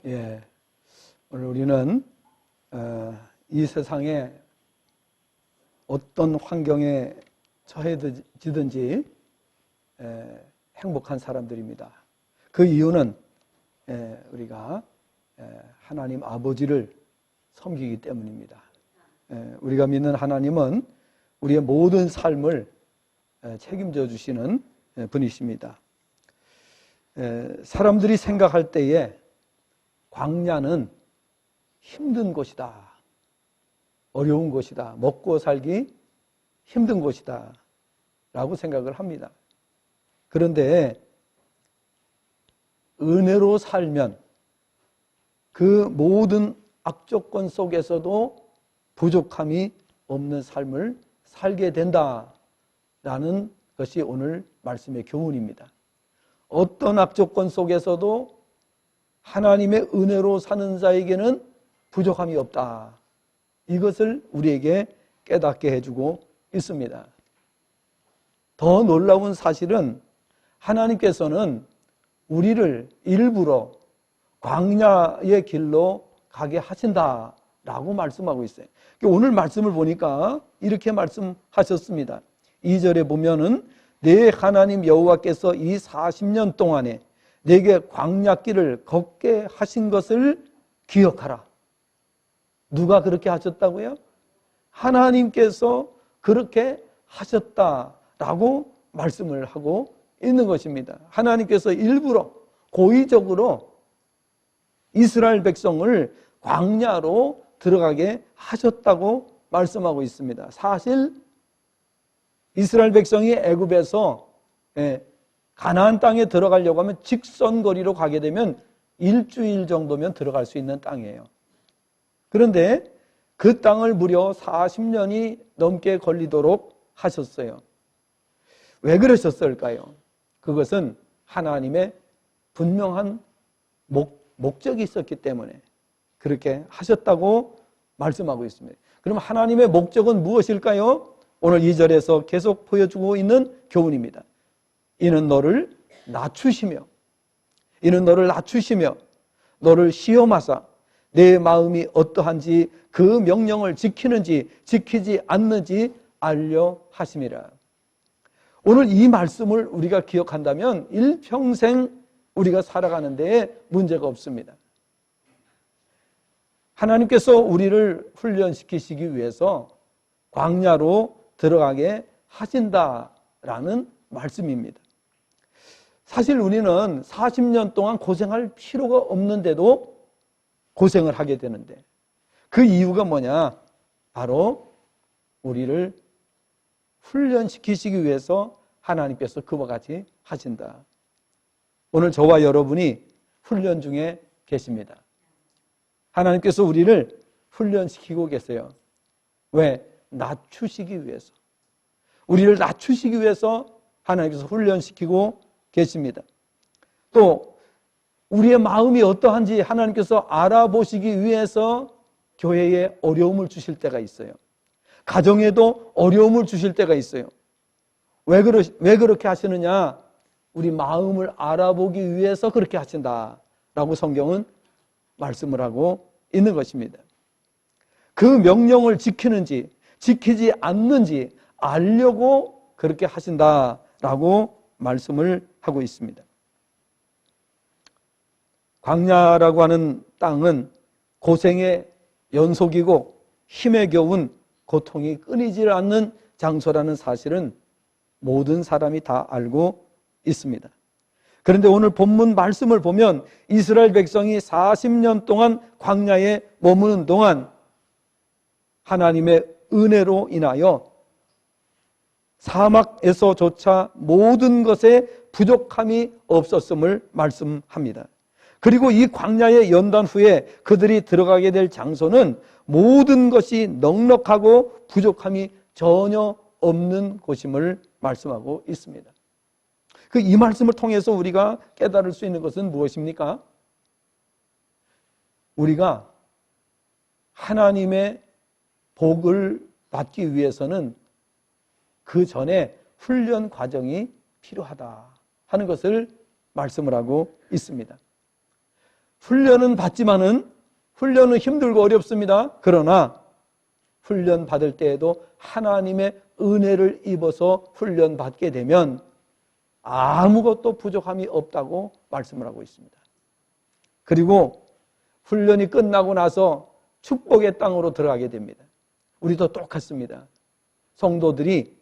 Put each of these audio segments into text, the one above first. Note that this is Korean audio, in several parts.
예, 오늘 우리는 이 세상에 어떤 환경에 처해지든지 행복한 사람들입니다. 그 이유는 우리가 하나님 아버지를 섬기기 때문입니다. 우리가 믿는 하나님은 우리의 모든 삶을 책임져 주시는 분이십니다. 사람들이 생각할 때에 광야는 힘든 곳이다, 어려운 곳이다, 먹고 살기 힘든 곳이다 라고 생각을 합니다. 그런데 은혜로 살면 그 모든 악조건 속에서도 부족함이 없는 삶을 살게 된다라는 것이 오늘 말씀의 교훈입니다. 어떤 악조건 속에서도 하나님의 은혜로 사는 자에게는 부족함이 없다. 이것을 우리에게 깨닫게 해주고 있습니다. 더 놀라운 사실은 하나님께서는 우리를 일부러 광야의 길로 가게 하신다라고 말씀하고 있어요. 오늘 말씀을 보니까 이렇게 말씀하셨습니다. 2절에 보면은 내 하나님 여호와께서 이 40년 동안에 내게 광야길을 걷게 하신 것을 기억하라. 누가 그렇게 하셨다고요? 하나님께서 그렇게 하셨다라고 말씀을 하고 있는 것입니다. 하나님께서 일부러 고의적으로 이스라엘 백성을 광야로 들어가게 하셨다고 말씀하고 있습니다. 사실 이스라엘 백성이 애굽에서 가나안 땅에 들어가려고 하면 직선거리로 가게 되면 일주일 정도면 들어갈 수 있는 땅이에요. 그런데 그 땅을 무려 40년이 넘게 걸리도록 하셨어요. 왜 그러셨을까요? 그것은 하나님의 분명한 목적이 있었기 때문에 그렇게 하셨다고 말씀하고 있습니다. 그럼 하나님의 목적은 무엇일까요? 오늘 2절에서 계속 보여주고 있는 교훈입니다. 이는 너를 낮추시며 너를 시험하사 내 마음이 어떠한지 그 명령을 지키는지 지키지 않는지 알려 하심이라. 오늘 이 말씀을 우리가 기억한다면 일평생 우리가 살아가는 데에 문제가 없습니다. 하나님께서 우리를 훈련시키시기 위해서 광야로 들어가게 하신다라는 말씀입니다. 사실 우리는 40년 동안 고생할 필요가 없는데도 고생을 하게 되는데 그 이유가 뭐냐? 바로 우리를 훈련시키시기 위해서 하나님께서 그와 같이 하신다. 오늘 저와 여러분이 훈련 중에 계십니다. 하나님께서 우리를 훈련시키고 계세요. 왜? 낮추시기 위해서. 우리를 낮추시기 위해서 하나님께서 훈련시키고 계십니다. 또 우리의 마음이 어떠한지 하나님께서 알아보시기 위해서 교회에 어려움을 주실 때가 있어요. 가정에도 어려움을 주실 때가 있어요. 왜 그렇게 하시느냐? 우리 마음을 알아보기 위해서 그렇게 하신다라고 성경은 말씀을 하고 있는 것입니다. 그 명령을 지키는지 지키지 않는지 알려고 그렇게 하신다라고 말씀을 하고 있습니다. 광야라고 하는 땅은 고생의 연속이고 힘에 겨운 고통이 끊이질 않는 장소라는 사실은 모든 사람이 다 알고 있습니다. 그런데 오늘 본문 말씀을 보면 이스라엘 백성이 40년 동안 광야에 머무는 동안 하나님의 은혜로 인하여 사막에서조차 모든 것에 부족함이 없었음을 말씀합니다. 그리고 이 광야의 연단 후에 그들이 들어가게 될 장소는 모든 것이 넉넉하고 부족함이 전혀 없는 곳임을 말씀하고 있습니다. 이 말씀을 통해서 우리가 깨달을 수 있는 것은 무엇입니까? 우리가 하나님의 복을 받기 위해서는 그 전에 훈련 과정이 필요하다 하는 것을 말씀을 하고 있습니다. 훈련은 받지만은 훈련은 힘들고 어렵습니다. 그러나 훈련 받을 때에도 하나님의 은혜를 입어서 훈련 받게 되면 아무것도 부족함이 없다고 말씀을 하고 있습니다. 그리고 훈련이 끝나고 나서 축복의 땅으로 들어가게 됩니다. 우리도 똑같습니다. 성도들이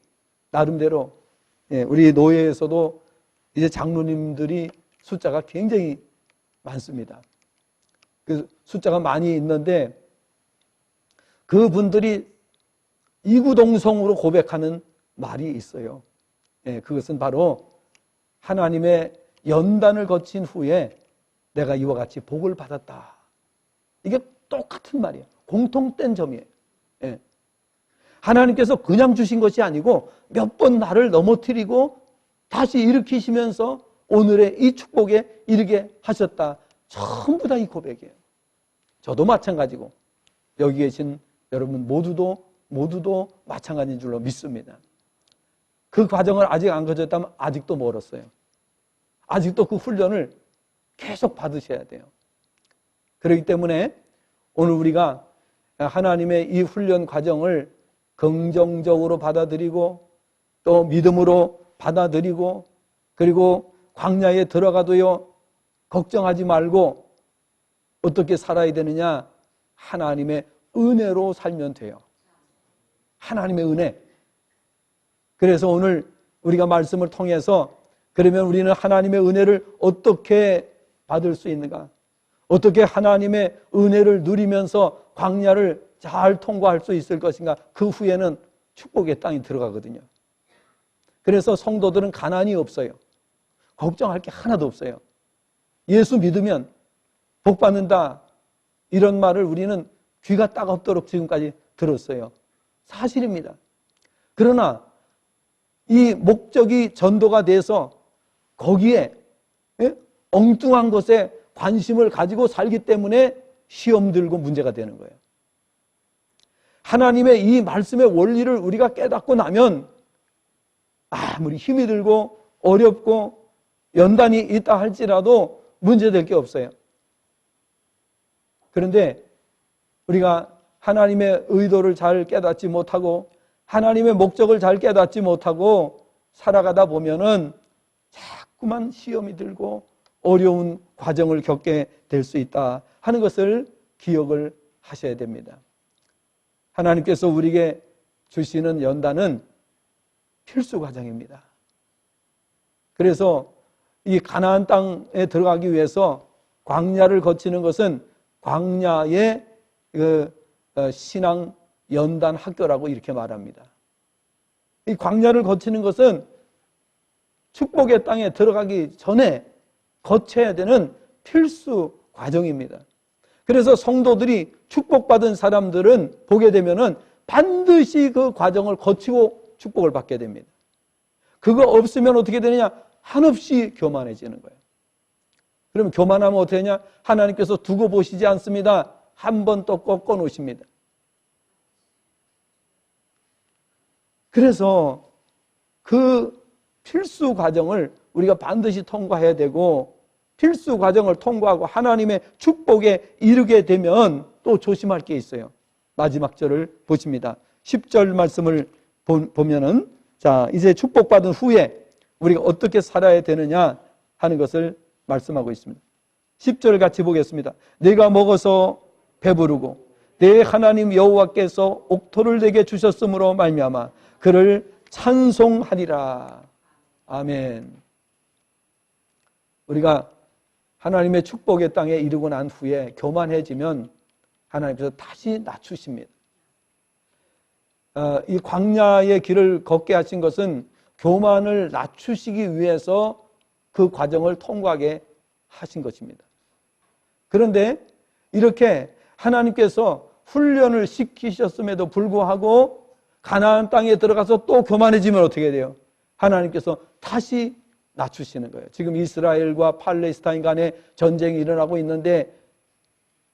나름대로, 우리 노예에서도 이제 장로님들이 숫자가 굉장히 많습니다. 그 숫자가 많이 있는데 그분들이 이구동성으로 고백하는 말이 있어요. 그것은 바로 하나님의 연단을 거친 후에 내가 이와 같이 복을 받았다. 이게 똑같은 말이에요. 공통된 점이에요. 하나님께서 그냥 주신 것이 아니고 몇 번 나를 넘어뜨리고 다시 일으키시면서 오늘의 이 축복에 이르게 하셨다. 전부 다 이 고백이에요. 저도 마찬가지고 여기 계신 여러분 모두도 마찬가지인 줄로 믿습니다. 그 과정을 아직 안 거쳤다면 아직도 멀었어요. 아직도 그 훈련을 계속 받으셔야 돼요. 그렇기 때문에 오늘 우리가 하나님의 이 훈련 과정을 긍정적으로 받아들이고 또 믿음으로 받아들이고 그리고 광야에 들어가도요 걱정하지 말고 어떻게 살아야 되느냐? 하나님의 은혜로 살면 돼요. 하나님의 은혜. 그래서 오늘 우리가 말씀을 통해서 그러면 우리는 하나님의 은혜를 어떻게 받을 수 있는가? 어떻게 하나님의 은혜를 누리면서 광야를 잘 통과할 수 있을 것인가? 그 후에는 축복의 땅에 들어가거든요. 그래서 성도들은 가난이 없어요. 걱정할 게 하나도 없어요. 예수 믿으면 복 받는다. 이런 말을 우리는 귀가 따갑도록 지금까지 들었어요. 사실입니다. 그러나 이 목적이 전도가 돼서 거기에 엉뚱한 것에 관심을 가지고 살기 때문에 시험 들고 문제가 되는 거예요. 하나님의 이 말씀의 원리를 우리가 깨닫고 나면 아무리 힘이 들고 어렵고 연단이 있다 할지라도 문제될 게 없어요. 그런데 우리가 하나님의 의도를 잘 깨닫지 못하고 하나님의 목적을 잘 깨닫지 못하고 살아가다 보면은 자꾸만 시험이 들고 어려운 과정을 겪게 될 수 있다 하는 것을 기억을 하셔야 됩니다. 하나님께서 우리에게 주시는 연단은 필수 과정입니다. 그래서 이 가나안 땅에 들어가기 위해서 광야를 거치는 것은 광야의 신앙 연단 학교라고 이렇게 말합니다. 이 광야를 거치는 것은 축복의 땅에 들어가기 전에 거쳐야 되는 필수 과정입니다. 그래서 성도들이 축복받은 사람들은 보게 되면은 반드시 그 과정을 거치고 축복을 받게 됩니다. 그거 없으면 어떻게 되느냐? 한없이 교만해지는 거예요. 그러면 교만하면 어떻게 되냐? 하나님께서 두고 보시지 않습니다. 한 번 또 꺾어 놓으십니다. 그래서 그 필수 과정을 우리가 반드시 통과해야 되고 필수 과정을 통과하고 하나님의 축복에 이르게 되면 또 조심할 게 있어요. 마지막 절을 보십니다. 10절 말씀을 보면은 자, 이제 축복받은 후에 우리가 어떻게 살아야 되느냐 하는 것을 말씀하고 있습니다. 10절 같이 보겠습니다. 내가 먹어서 배부르고 내 하나님 여호와께서 옥토를 내게 주셨으므로 말미암아 그를 찬송하리라. 아멘. 우리가 하나님의 축복의 땅에 이르고 난 후에 교만해지면 하나님께서 다시 낮추십니다. 이 광야의 길을 걷게 하신 것은 교만을 낮추시기 위해서 그 과정을 통과하게 하신 것입니다. 그런데 이렇게 하나님께서 훈련을 시키셨음에도 불구하고 가나안 땅에 들어가서 또 교만해지면 어떻게 돼요? 하나님께서 다시 낮추시는 거예요. 지금 이스라엘과 팔레스타인 간에 전쟁이 일어나고 있는데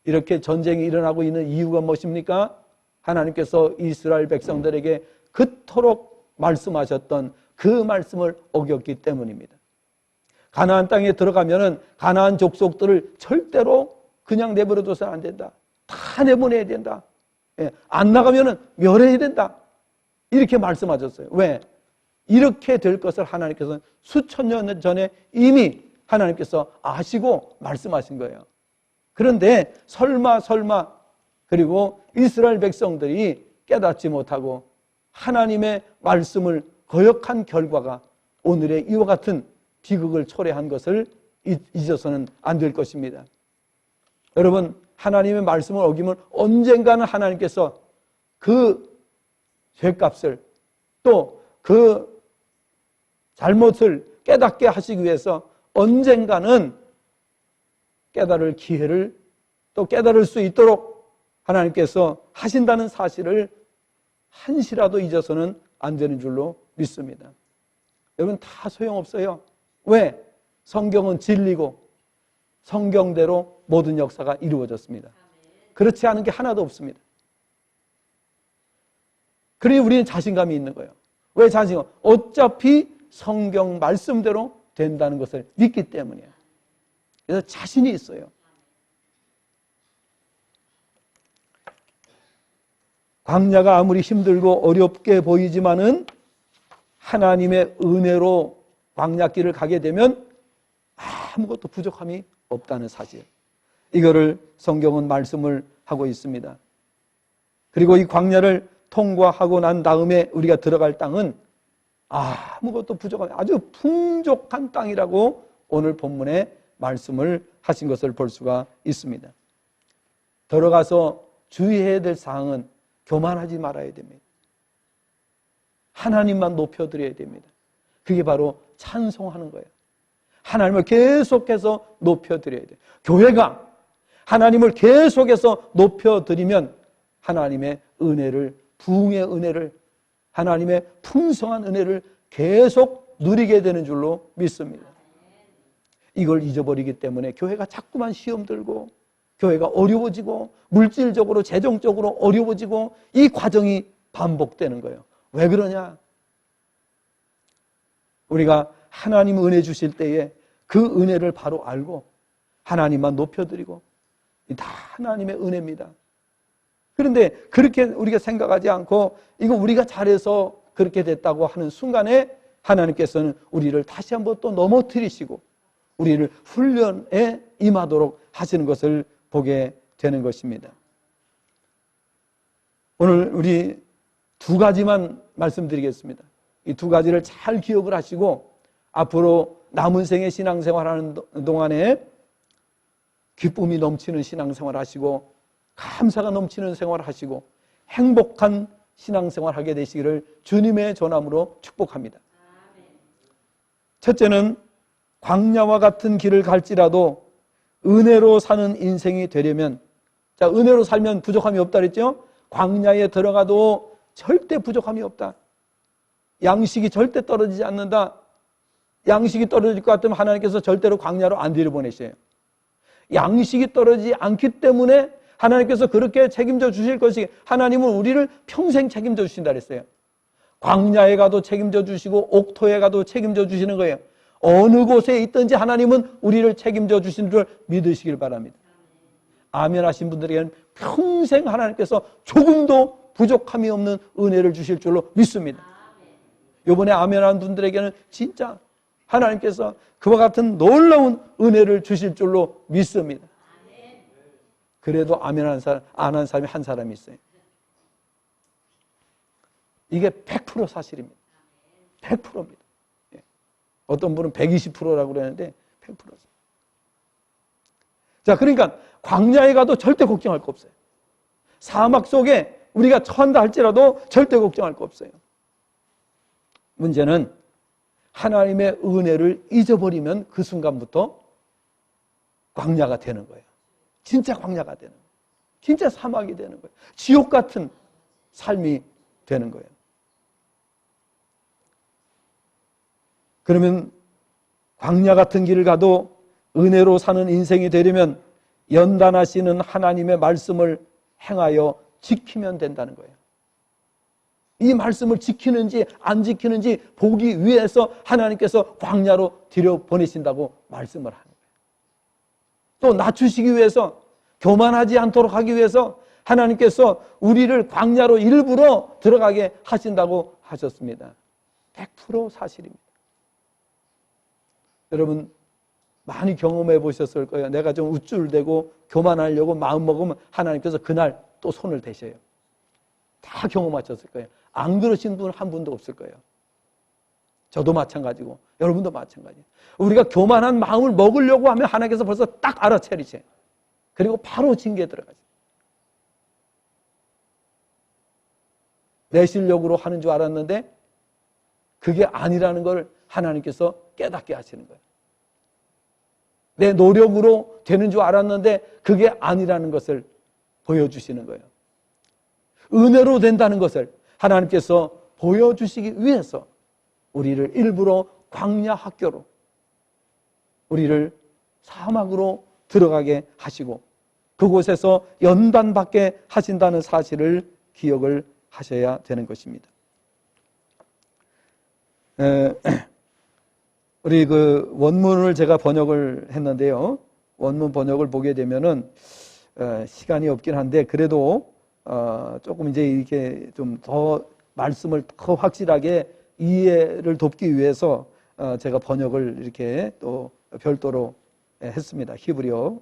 이렇게 전쟁이 일어나고 있는 이유가 무엇입니까? 하나님께서 이스라엘 백성들에게 그토록 말씀하셨던 그 말씀을 어겼기 때문입니다. 가나안 땅에 들어가면은 가나안 족속들을 절대로 그냥 내버려둬서는 안 된다. 다 내보내야 된다. 예, 안 나가면은 멸해야 된다. 이렇게 말씀하셨어요. 왜? 이렇게 될 것을 하나님께서는 수천 년 전에 이미 하나님께서 아시고 말씀하신 거예요. 그런데 설마 그리고 이스라엘 백성들이 깨닫지 못하고 하나님의 말씀을 거역한 결과가 오늘의 이와 같은 비극을 초래한 것을 잊어서는 안 될 것입니다. 여러분, 하나님의 말씀을 어기면 언젠가는 하나님께서 그 죄값을 또 그 잘못을 깨닫게 하시기 위해서 언젠가는 깨달을 기회를 또 깨달을 수 있도록 하나님께서 하신다는 사실을 한시라도 잊어서는 안 되는 줄로 믿습니다. 여러분, 다 소용없어요. 왜? 성경은 진리고 성경대로 모든 역사가 이루어졌습니다. 그렇지 않은 게 하나도 없습니다. 그러니 우리는 자신감이 있는 거예요. 왜 자신감? 어차피 성경 말씀대로 된다는 것을 믿기 때문이에요. 그래서 자신이 있어요. 광야가 아무리 힘들고 어렵게 보이지만은 하나님의 은혜로 광야길을 가게 되면 아무것도 부족함이 없다는 사실. 이거를 성경은 말씀을 하고 있습니다. 그리고 이 광야를 통과하고 난 다음에 우리가 들어갈 땅은 아무것도 부족함이 아주 풍족한 땅이라고 오늘 본문에 말씀을 하신 것을 볼 수가 있습니다. 들어가서 주의해야 될 사항은 교만하지 말아야 됩니다. 하나님만 높여드려야 됩니다. 그게 바로 찬송하는 거예요. 하나님을 계속해서 높여드려야 돼요. 교회가 하나님을 계속해서 높여드리면 하나님의 은혜를, 부흥의 은혜를, 하나님의 풍성한 은혜를 계속 누리게 되는 줄로 믿습니다. 이걸 잊어버리기 때문에 교회가 자꾸만 시험 들고 교회가 어려워지고 물질적으로 재정적으로 어려워지고 이 과정이 반복되는 거예요. 왜 그러냐? 우리가 하나님 은혜 주실 때에 그 은혜를 바로 알고 하나님만 높여드리고 다 하나님의 은혜입니다. 그런데 그렇게 우리가 생각하지 않고 이거 우리가 잘해서 그렇게 됐다고 하는 순간에 하나님께서는 우리를 다시 한번 또 넘어뜨리시고 우리를 훈련에 임하도록 하시는 것을 보게 되는 것입니다. 오늘 우리 두 가지만 말씀드리겠습니다. 이 두 가지를 잘 기억을 하시고 앞으로 남은 생의 신앙생활하는 동안에 기쁨이 넘치는 신앙생활 하시고 감사가 넘치는 생활 하시고 행복한 신앙생활 하게 되시기를 주님의 전함으로 축복합니다. 첫째는 광야와 같은 길을 갈지라도 은혜로 사는 인생이 되려면, 자, 은혜로 살면 부족함이 없다 그랬죠? 광야에 들어가도 절대 부족함이 없다. 양식이 절대 떨어지지 않는다. 양식이 떨어질 것 같으면 하나님께서 절대로 광야로 안 들여보내셔요. 양식이 떨어지지 않기 때문에 하나님께서 그렇게 책임져 주실 것이, 하나님은 우리를 평생 책임져 주신다 그랬어요. 광야에 가도 책임져 주시고 옥토에 가도 책임져 주시는 거예요. 어느 곳에 있든지 하나님은 우리를 책임져 주시는 줄 믿으시길 바랍니다. 아멘 하신 분들에게는 평생 하나님께서 조금도 부족함이 없는 은혜를 주실 줄로 믿습니다. 이번에 아멘 한 분들에게는 진짜 하나님께서 그와 같은 놀라운 은혜를 주실 줄로 믿습니다. 그래도 아멘 안 한 사람이 한 사람이 있어요. 이게 100% 사실입니다. 100%입니다. 어떤 분은 120%라고 그러는데 100%. 자, 그러니까 광야에 가도 절대 걱정할 거 없어요. 사막 속에 우리가 처한다 할지라도 절대 걱정할 거 없어요. 문제는 하나님의 은혜를 잊어버리면 그 순간부터 광야가 되는 거예요. 진짜 광야가 되는 거예요. 진짜 사막이 되는 거예요. 지옥 같은 삶이 되는 거예요. 그러면 광야 같은 길을 가도 은혜로 사는 인생이 되려면 연단하시는 하나님의 말씀을 행하여 지키면 된다는 거예요. 이 말씀을 지키는지 안 지키는지 보기 위해서 하나님께서 광야로 들여보내신다고 말씀을 하는 거예요. 또 낮추시기 위해서, 교만하지 않도록 하기 위해서 하나님께서 우리를 광야로 일부러 들어가게 하신다고 하셨습니다. 100% 사실입니다. 여러분 많이 경험해 보셨을 거예요. 내가 좀 우쭐대고 교만하려고 마음먹으면 하나님께서 그날 또 손을 대셔요. 다 경험하셨을 거예요. 안 그러신 분 한 분도 없을 거예요. 저도 마찬가지고 여러분도 마찬가지예요. 우리가 교만한 마음을 먹으려고 하면 하나님께서 벌써 딱 알아차리세요. 그리고 바로 징계에 들어가죠. 내 실력으로 하는 줄 알았는데 그게 아니라는 걸 하나님께서 깨닫게 하시는 거예요. 내 노력으로 되는 줄 알았는데 그게 아니라는 것을 보여주시는 거예요. 은혜로 된다는 것을 하나님께서 보여주시기 위해서 우리를 일부러 광야 학교로, 우리를 사막으로 들어가게 하시고 그곳에서 연단받게 하신다는 사실을 기억을 하셔야 되는 것입니다. 우리 그 원문을 제가 번역을 했는데요. 원문 번역을 보게 되면은 시간이 없긴 한데 그래도 조금 이제 이렇게 좀 더 말씀을 더 확실하게 이해를 돕기 위해서 제가 번역을 이렇게 또 별도로 했습니다. 히브리어.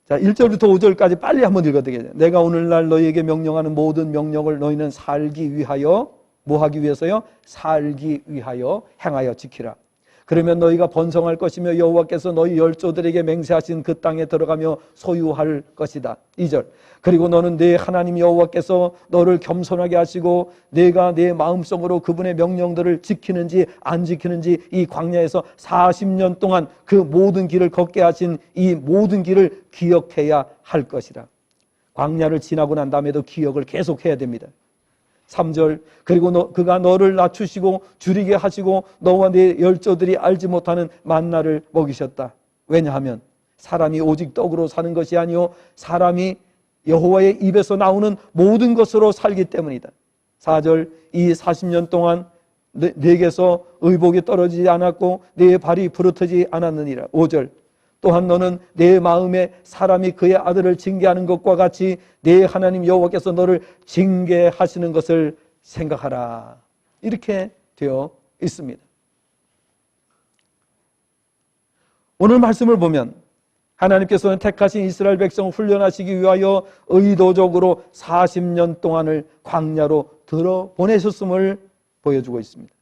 자, 1절부터 5절까지 빨리 한번 읽어드리겠습니다. 내가 오늘날 너희에게 명령하는 모든 명령을 너희는 살기 위하여, 뭐 하기 위해서요? 살기 위하여 행하여 지키라. 그러면 너희가 번성할 것이며 여호와께서 너희 열조들에게 맹세하신 그 땅에 들어가며 소유할 것이다. 2절. 그리고 너는 네 하나님 여호와께서 너를 겸손하게 하시고 내가 네 마음속으로 그분의 명령들을 지키는지 안 지키는지 이 광야에서 40년 동안 그 모든 길을 걷게 하신 이 모든 길을 기억해야 할 것이라. 광야를 지나고 난 다음에도 기억을 계속해야 됩니다. 3절. 그리고 그가 너를 낮추시고 줄이게 하시고 너와 네 열조들이 알지 못하는 만나를 먹이셨다. 왜냐하면 사람이 오직 떡으로 사는 것이 아니요 사람이 여호와의 입에서 나오는 모든 것으로 살기 때문이다. 4절. 이 40년 동안 네게서 의복이 떨어지지 않았고 네 발이 부르트지 않았느니라. 5절. 또한 너는 내 마음에 사람이 그의 아들을 징계하는 것과 같이 내 하나님 여호와께서 너를 징계하시는 것을 생각하라. 이렇게 되어 있습니다. 오늘 말씀을 보면 하나님께서는 택하신 이스라엘 백성을 훈련하시기 위하여 의도적으로 40년 동안을 광야로 들어보내셨음을 보여주고 있습니다.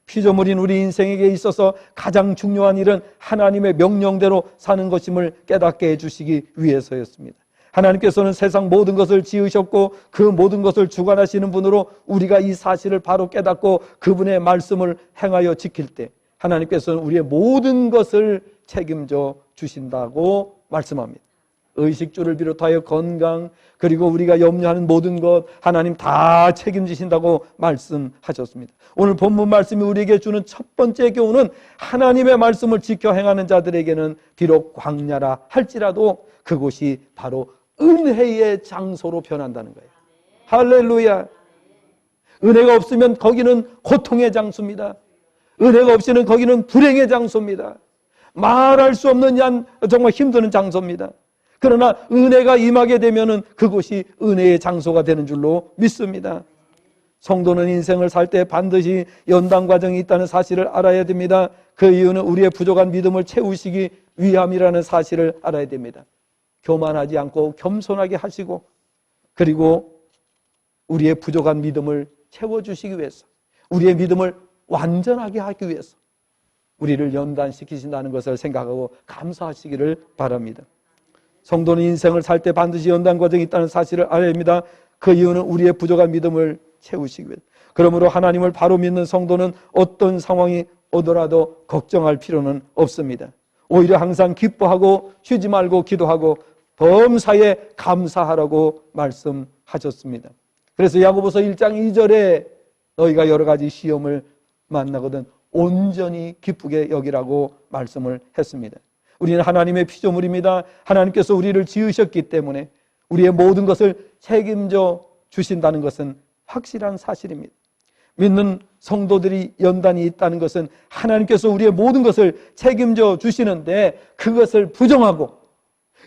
피조물인 우리 인생에게 있어서 가장 중요한 일은 하나님의 명령대로 사는 것임을 깨닫게 해주시기 위해서였습니다. 하나님께서는 세상 모든 것을 지으셨고 그 모든 것을 주관하시는 분으로 우리가 이 사실을 바로 깨닫고 그분의 말씀을 행하여 지킬 때 하나님께서는 우리의 모든 것을 책임져 주신다고 말씀합니다. 의식주를 비롯하여 건강, 그리고 우리가 염려하는 모든 것 하나님 다 책임지신다고 말씀하셨습니다. 오늘 본문 말씀이 우리에게 주는 첫 번째 교훈은 하나님의 말씀을 지켜 행하는 자들에게는 비록 광야라 할지라도 그곳이 바로 은혜의 장소로 변한다는 거예요. 할렐루야. 은혜가 없으면 거기는 고통의 장소입니다. 은혜가 없이는 거기는 불행의 장소입니다. 말할 수 없는 정말 힘드는 장소입니다. 그러나 은혜가 임하게 되면은 그곳이 은혜의 장소가 되는 줄로 믿습니다. 성도는 인생을 살 때 반드시 연단 과정이 있다는 사실을 알아야 됩니다. 그 이유는 우리의 부족한 믿음을 채우시기 위함이라는 사실을 알아야 됩니다. 교만하지 않고 겸손하게 하시고 그리고 우리의 부족한 믿음을 채워주시기 위해서 우리의 믿음을 완전하게 하기 위해서 우리를 연단시키신다는 것을 생각하고 감사하시기를 바랍니다. 성도는 인생을 살 때 반드시 연단 과정이 있다는 사실을 알아야 합니다. 그 이유는 우리의 부족한 믿음을 채우시기 위해서. 그러므로 하나님을 바로 믿는 성도는 어떤 상황이 오더라도 걱정할 필요는 없습니다. 오히려 항상 기뻐하고 쉬지 말고 기도하고 범사에 감사하라고 말씀하셨습니다. 그래서 야고보서 1장 2절에 너희가 여러 가지 시험을 만나거든 온전히 기쁘게 여기라고 말씀을 했습니다. 우리는 하나님의 피조물입니다. 하나님께서 우리를 지으셨기 때문에 우리의 모든 것을 책임져 주신다는 것은 확실한 사실입니다. 믿는 성도들이 연단이 있다는 것은 하나님께서 우리의 모든 것을 책임져 주시는데 그것을 부정하고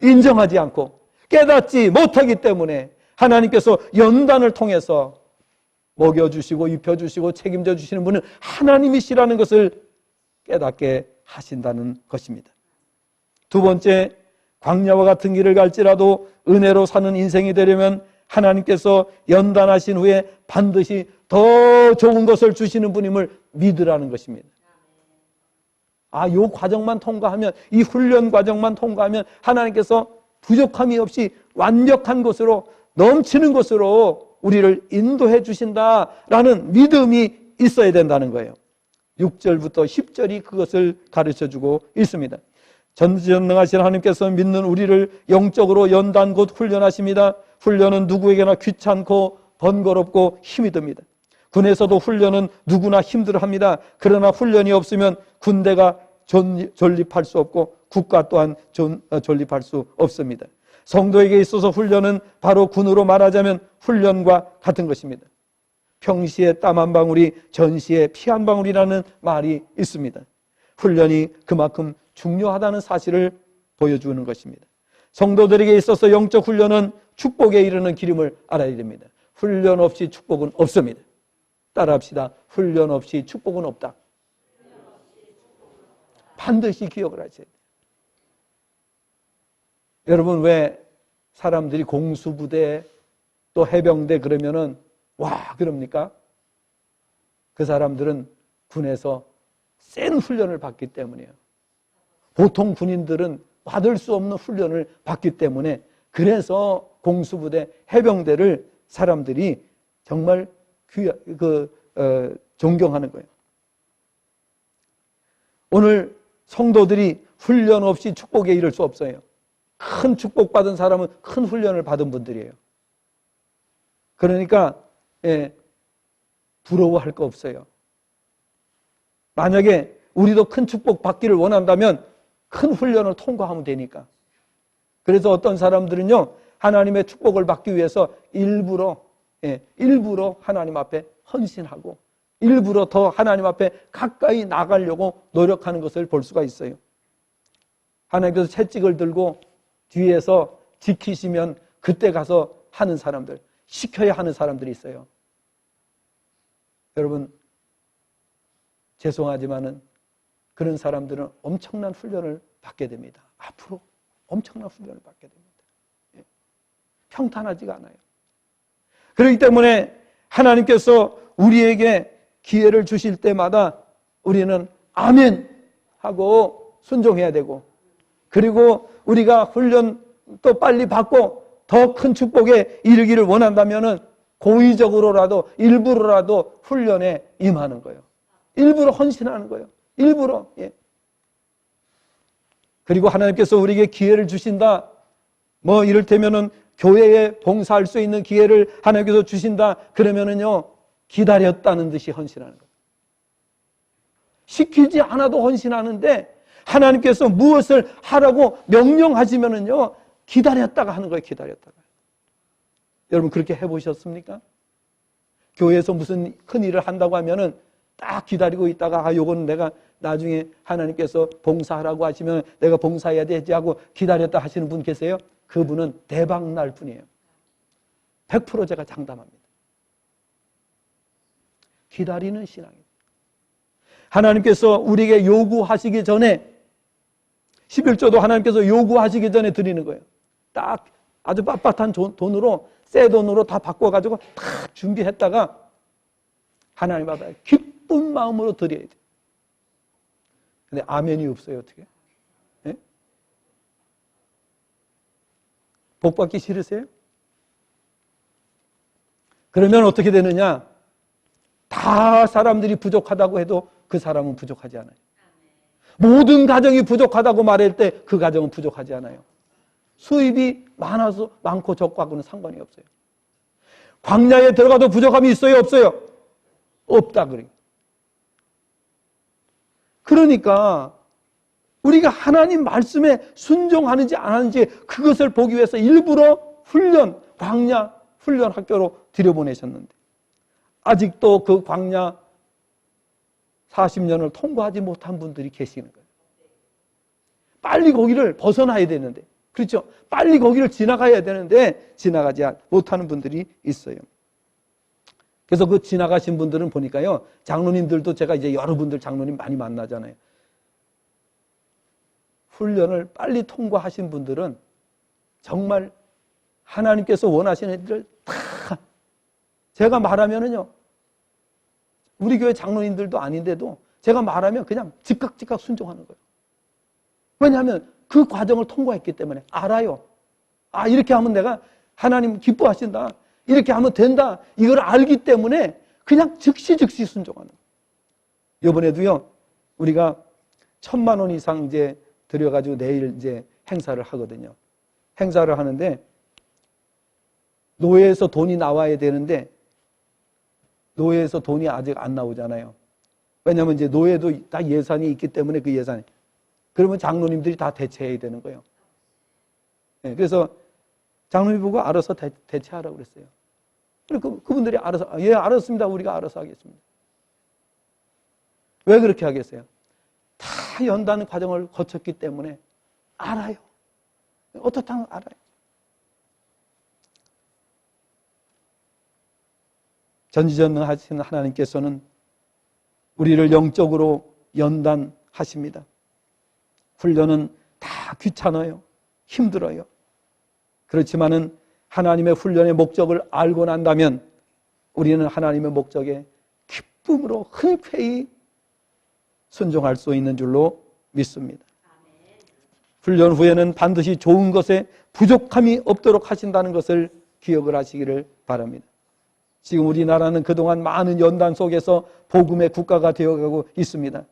인정하지 않고 깨닫지 못하기 때문에 하나님께서 연단을 통해서 먹여주시고 입혀주시고 책임져 주시는 분은 하나님이시라는 것을 깨닫게 하신다는 것입니다. 두 번째, 광야와 같은 길을 갈지라도 은혜로 사는 인생이 되려면 하나님께서 연단하신 후에 반드시 더 좋은 것을 주시는 분임을 믿으라는 것입니다. 이 과정만 통과하면, 이 훈련 과정만 통과하면 하나님께서 부족함이 없이 완벽한 것으로, 넘치는 것으로 우리를 인도해 주신다라는 믿음이 있어야 된다는 거예요. 6절부터 10절이 그것을 가르쳐주고 있습니다. 전지전능하신 하나님께서 믿는 우리를 영적으로 연단 곧 훈련하십니다. 훈련은 누구에게나 귀찮고 번거롭고 힘이 듭니다. 군에서도 훈련은 누구나 힘들어합니다. 그러나 훈련이 없으면 군대가 존립할 수 없고 국가 또한 존립할 수 없습니다. 성도에게 있어서 훈련은 바로 군으로 말하자면 훈련과 같은 것입니다. 평시에 땀 한 방울이 전시에 피 한 방울이라는 말이 있습니다. 훈련이 그만큼 중요하다는 사실을 보여주는 것입니다. 성도들에게 있어서 영적 훈련은 축복에 이르는 길임을 알아야 됩니다. 훈련 없이 축복은 없습니다. 따라합시다. 훈련 없이 축복은 없다. 반드시 기억을 하셔야 돼요. 여러분, 왜 사람들이 공수부대 또 해병대 그러면은 와 그럽니까? 그 사람들은 군에서 센 훈련을 받기 때문이에요. 보통 군인들은 받을 수 없는 훈련을 받기 때문에, 그래서 공수부대 해병대를 사람들이 정말 존경하는 거예요. 오늘 성도들이 훈련 없이 축복에 이를 수 없어요. 큰 축복받은 사람은 큰 훈련을 받은 분들이에요. 그러니까 부러워할 거 없어요. 만약에 우리도 큰 축복 받기를 원한다면 큰 훈련을 통과하면 되니까. 그래서 어떤 사람들은요, 하나님의 축복을 받기 위해서 일부러 하나님 앞에 헌신하고 일부러 더 하나님 앞에 가까이 나가려고 노력하는 것을 볼 수가 있어요. 하나님께서 채찍을 들고 뒤에서 지키시면 그때 가서 하는 사람들, 시켜야 하는 사람들이 있어요. 여러분, 죄송하지만은 그런 사람들은 엄청난 훈련을 받게 됩니다. 앞으로 엄청난 훈련을 받게 됩니다. 평탄하지가 않아요. 그렇기 때문에 하나님께서 우리에게 기회를 주실 때마다 우리는 아멘 하고 순종해야 되고, 그리고 우리가 훈련 또 빨리 받고 더 큰 축복에 이르기를 원한다면은 고의적으로라도 일부러라도 훈련에 임하는 거예요. 일부러 헌신하는 거예요. 일부러. 그리고 하나님께서 우리에게 기회를 주신다. 이를테면은 교회에 봉사할 수 있는 기회를 하나님께서 주신다. 그러면은요, 기다렸다는 듯이 헌신하는 거예요. 시키지 않아도 헌신하는데 하나님께서 무엇을 하라고 명령하시면은요, 기다렸다가 하는 거예요. 기다렸다가. 여러분, 그렇게 해보셨습니까? 교회에서 무슨 큰 일을 한다고 하면은 딱 기다리고 있다가 요거는 내가 나중에 하나님께서 봉사하라고 하시면 내가 봉사해야 되지 하고 기다렸다 하시는 분 계세요? 그분은 대박 날 뿐이에요. 100% 제가 장담합니다. 기다리는 신앙입니다. 하나님께서 우리에게 요구하시기 전에, 11조도 하나님께서 요구하시기 전에 드리는 거예요. 딱 아주 빳빳한 돈으로, 새 돈으로 다 바꿔가지고 딱 준비했다가 하나님 앞에 기쁜 마음으로 드려야 돼요. 근데 아멘이 없어요. 어떻게? 네? 복 받기 싫으세요? 그러면 어떻게 되느냐? 다 사람들이 부족하다고 해도 그 사람은 부족하지 않아요. 모든 가정이 부족하다고 말할 때 그 가정은 부족하지 않아요. 수입이 많고 적고하고는 상관이 없어요. 광야에 들어가도 부족함이 있어요? 없어요? 없다 그래요. 그러니까 우리가 하나님 말씀에 순종하는지 안 하는지 그것을 보기 위해서 일부러 광야 훈련 학교로 들여보내셨는데, 아직도 그 광야 40년을 통과하지 못한 분들이 계시는 거예요. 빨리 거기를 벗어나야 되는데, 그렇죠? 빨리 거기를 지나가야 되는데 지나가지 못하는 분들이 있어요. 그래서 그 지나가신 분들은 보니까요, 장로님들도 제가 이제 여러분들 장로님 많이 만나잖아요. 훈련을 빨리 통과하신 분들은 정말 하나님께서 원하시는 일을 다, 제가 말하면은요, 우리 교회 장로님들도 아닌데도 제가 말하면 그냥 즉각 순종하는 거예요. 왜냐하면 그 과정을 통과했기 때문에 알아요. 아, 이렇게 하면 내가 하나님 기뻐하신다, 이렇게 하면 된다, 이걸 알기 때문에 그냥 즉시 순종하는 거예요. 이번에도요, 우리가 1,000만 원 이상 이제 들여가지고 내일 이제 행사를 하거든요. 행사를 하는데 노예에서 돈이 나와야 되는데 노예에서 돈이 아직 안 나오잖아요. 왜냐하면 이제 노예도 다 예산이 있기 때문에 그 예산이, 그러면 장로님들이 다 대체해야 되는 거예요. 네, 그래서 장로님 보고 알아서 대체하라고 그랬어요. 그리고 그분들이 알아서, 예, 알았습니다. 우리가 알아서 하겠습니다. 왜 그렇게 하겠어요? 다 연단 과정을 거쳤기 때문에 알아요. 어떻다는 알아요. 전지전능하신 하나님께서는 우리를 영적으로 연단하십니다. 훈련은 다 귀찮아요. 힘들어요. 그렇지만은 하나님의 훈련의 목적을 알고 난다면 우리는 하나님의 목적에 기쁨으로 흔쾌히 순종할 수 있는 줄로 믿습니다. 훈련 후에는 반드시 좋은 것에 부족함이 없도록 하신다는 것을 기억을 하시기를 바랍니다. 지금 우리나라는 그동안 많은 연단 속에서 복음의 국가가 되어가고 있습니다.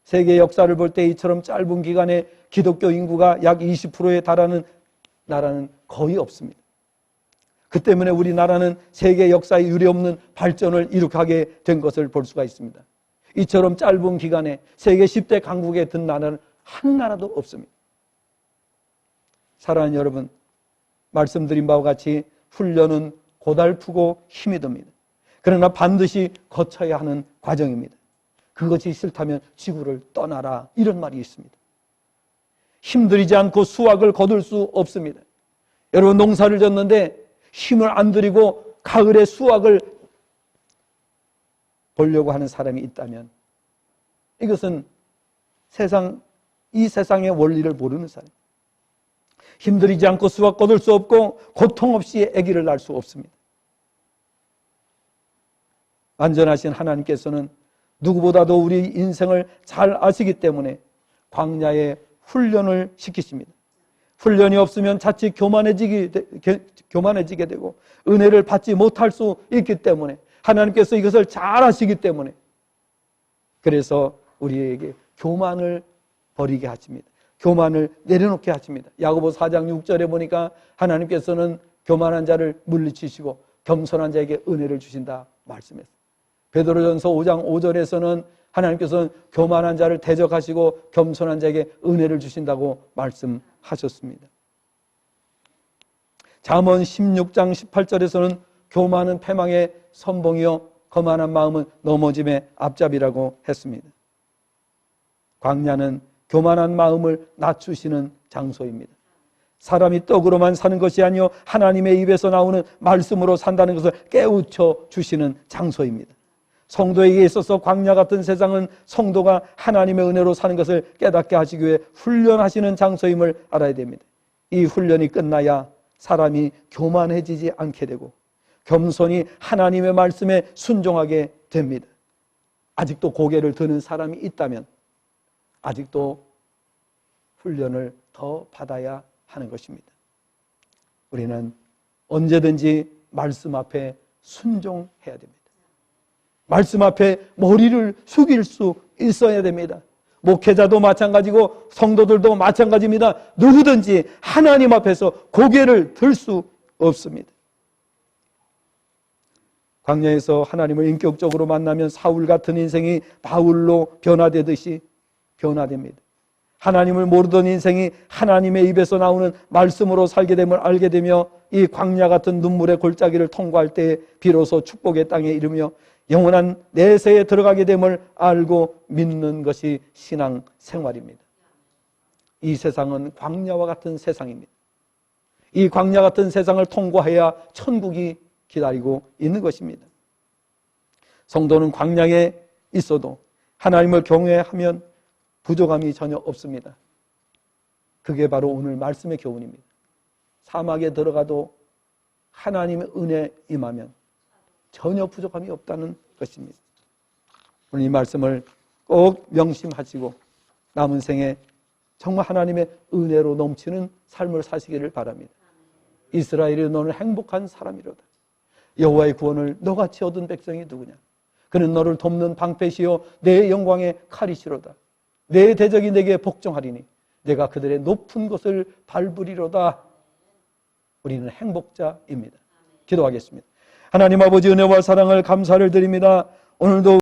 세계 역사를 볼 때 이처럼 짧은 기간에 기독교 인구가 약 20%에 달하는 나라는 거의 없습니다. 그 때문에 우리나라는 세계 역사에 유례없는 발전을 이룩하게 된 것을 볼 수가 있습니다. 이처럼 짧은 기간에 세계 10대 강국에 든 나라는 한 나라도 없습니다. 사랑하는 여러분, 말씀드린 바와 같이 훈련은 고달프고 힘이 듭니다. 그러나 반드시 거쳐야 하는 과정입니다. 그것이 싫다면 지구를 떠나라, 이런 말이 있습니다. 힘들이지 않고 수확을 거둘 수 없습니다. 여러분, 농사를 졌는데 힘을 안 들이고 가을에 수확을 보려고 하는 사람이 있다면 이것은 이 세상의 원리를 모르는 사람. 힘들이지 않고 수확 거둘 수 없고 고통 없이 아기를 낳을 수 없습니다. 완전하신 하나님께서는 누구보다도 우리 인생을 잘 아시기 때문에 광야의 훈련을 시키십니다. 훈련이 없으면 자칫 교만해지게 되고 은혜를 받지 못할 수 있기 때문에 하나님께서 이것을 잘 아시기 때문에 그래서 우리에게 교만을 버리게 하십니다. 교만을 내려놓게 하십니다. 야고보 4장 6절에 보니까 하나님께서는 교만한 자를 물리치시고 겸손한 자에게 은혜를 주신다 말씀했어요. 베드로전서 5장 5절에서는 하나님께서는 교만한 자를 대적하시고 겸손한 자에게 은혜를 주신다고 말씀하셨습니다. 잠언 16장 18절에서는 교만은 패망의 선봉이요 거만한 마음은 넘어짐의 앞잡이라고 했습니다. 광야는 교만한 마음을 낮추시는 장소입니다. 사람이 떡으로만 사는 것이 아니요 하나님의 입에서 나오는 말씀으로 산다는 것을 깨우쳐 주시는 장소입니다. 성도에게 있어서 광야 같은 세상은 성도가 하나님의 은혜로 사는 것을 깨닫게 하시기 위해 훈련하시는 장소임을 알아야 됩니다. 이 훈련이 끝나야 사람이 교만해지지 않게 되고 겸손히 하나님의 말씀에 순종하게 됩니다. 아직도 고개를 드는 사람이 있다면 아직도 훈련을 더 받아야 하는 것입니다. 우리는 언제든지 말씀 앞에 순종해야 됩니다. 말씀 앞에 머리를 숙일 수 있어야 됩니다. 목회자도 마찬가지고 성도들도 마찬가지입니다. 누구든지 하나님 앞에서 고개를 들 수 없습니다. 광야에서 하나님을 인격적으로 만나면 사울 같은 인생이 바울로 변화되듯이 변화됩니다. 하나님을 모르던 인생이 하나님의 입에서 나오는 말씀으로 살게 됨을 알게 되며 이 광야 같은 눈물의 골짜기를 통과할 때 비로소 축복의 땅에 이르며 영원한 내세에 들어가게 됨을 알고 믿는 것이 신앙 생활입니다. 이 세상은 광야와 같은 세상입니다. 이 광야 같은 세상을 통과해야 천국이 기다리고 있는 것입니다. 성도는 광야에 있어도 하나님을 경외하면 부족함이 전혀 없습니다. 그게 바로 오늘 말씀의 교훈입니다. 사막에 들어가도 하나님의 은혜 임하면 전혀 부족함이 없다는 것입니다. 오늘 이 말씀을 꼭 명심하시고 남은 생에 정말 하나님의 은혜로 넘치는 삶을 사시기를 바랍니다. 이스라엘이 너는 행복한 사람이로다. 여호와의 구원을 너같이 얻은 백성이 누구냐? 그는 너를 돕는 방패시요 내 영광의 칼이시로다. 내 대적이 내게 복종하리니 내가 그들의 높은 곳을 밟으리로다. 우리는 행복자입니다. 기도하겠습니다. 하나님 아버지 은혜와 사랑을 감사를 드립니다. 오늘도